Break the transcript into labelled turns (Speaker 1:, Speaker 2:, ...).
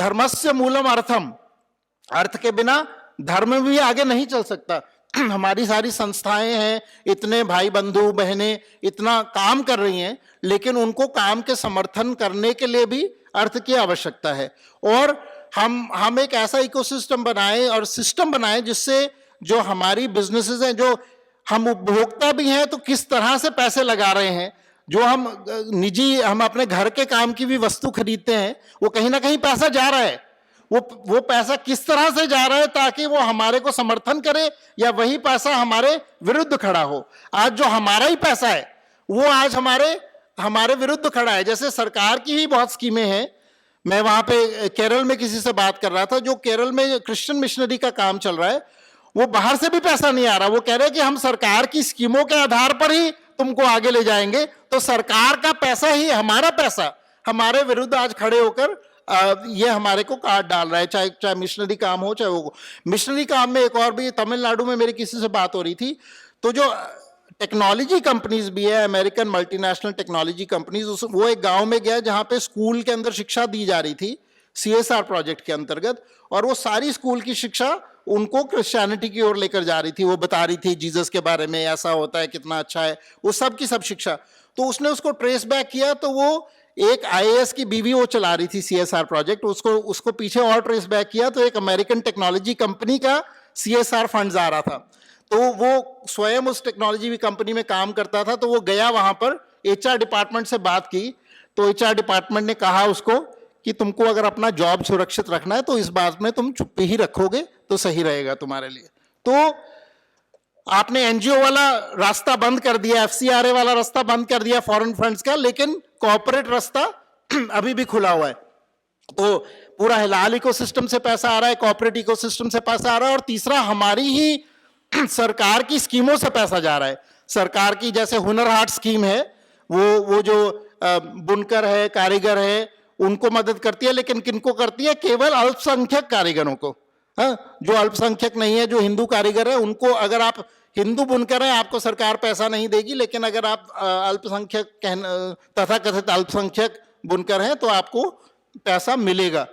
Speaker 1: धर्मस्य मूलम अर्थम, अर्थ के बिना धर्म भी आगे नहीं चल सकता। हमारी सारी संस्थाएं हैं, इतने भाई बंधु बहनें इतना काम कर रही हैं, लेकिन उनको काम के समर्थन करने के लिए भी अर्थ की आवश्यकता है। और हम एक ऐसा इकोसिस्टम बनाएं और सिस्टम बनाएं जिससे जो हमारी बिजनेसेस हैं, जो हम उपभोक्ता भी हैं, तो किस तरह से पैसे लगा रहे हैं, जो हम अपने घर के काम की भी वस्तु खरीदते हैं, वो कहीं ना कहीं पैसा जा रहा है, वो पैसा किस तरह से जा रहा है ताकि वो हमारे को समर्थन करे या वही पैसा हमारे विरुद्ध खड़ा हो। आज जो हमारा ही पैसा है वो आज हमारे विरुद्ध खड़ा है। जैसे सरकार की ही बहुत स्कीमें हैं। मैं वहां पे केरल में किसी से बात कर रहा था, जो केरल में क्रिश्चियन मिशनरी का काम चल रहा है, वो बाहर से भी पैसा नहीं आ रहा। वो कह रहे हैं कि हम सरकार की स्कीमों के आधार पर ही तुमको आगे ले जाएंगे। तो सरकार का पैसा ही, हमारा पैसा हमारे विरुद्ध आज खड़े होकर ये हमारे को काट डाल रहा है, चाहे मिशनरी काम हो, चाहे वो मिशनरी काम में। एक और भी, तमिलनाडु में मेरी किसी से बात हो रही थी, तो जो टेक्नोलॉजी कंपनीज भी है, अमेरिकन मल्टीनेशनल टेक्नोलॉजी कंपनीज, वो एक गांव में गया जहां पे स्कूल के अंदर शिक्षा दी जा रही थी CSR प्रोजेक्ट के अंतर्गत, और वो सारी स्कूल की शिक्षा उनको क्रिश्चियनिटी की ओर लेकर जा रही थी। वो बता रही थी जीसस के बारे में, ऐसा होता है, कितना अच्छा है, वो सब की सब शिक्षा। तो उसने उसको ट्रेस बैक किया, तो वो एक IAS की बीवी वो चला रही थी CSR प्रोजेक्ट, उसको पीछे और ट्रेस बैक किया तो एक अमेरिकन टेक्नोलॉजी कंपनी का CSR फंड्स आ रहा था। तो वो स्वयं उस टेक्नोलॉजी कंपनी में काम करता था। तो वो गया वहां पर, HR डिपार्टमेंट से बात की, तो HR डिपार्टमेंट ने कहा उसको कि तुमको अगर अपना जॉब सुरक्षित रखना है तो इस बात में तुम चुप्पी ही रखोगे तो सही रहेगा तुम्हारे लिए। तो आपने NGO वाला रास्ता बंद कर दिया, FCRA वाला रास्ता बंद कर दिया फॉरेन फंड्स का, लेकिन कॉर्पोरेट रास्ता अभी भी खुला हुआ है। तो पूरा हिलाल इकोसिस्टम से पैसा आ रहा है, कॉर्पोरेट इकोसिस्टम से पैसा आ रहा है, और तीसरा हमारी ही सरकार की स्कीमों से पैसा जा रहा है। सरकार की जैसे हुनर हाट स्कीम है, वो जो बुनकर है, कारीगर है, उनको मदद करती है, लेकिन किनको करती है? केवल अल्पसंख्यक कारीगरों को। जो अल्पसंख्यक नहीं है, जो हिंदू कारीगर है, उनको, अगर आप हिंदू बुनकर हैं आपको सरकार पैसा नहीं देगी, लेकिन अगर आप अल्पसंख्यक तथाकथित अल्पसंख्यक बुनकर हैं तो आपको पैसा मिलेगा।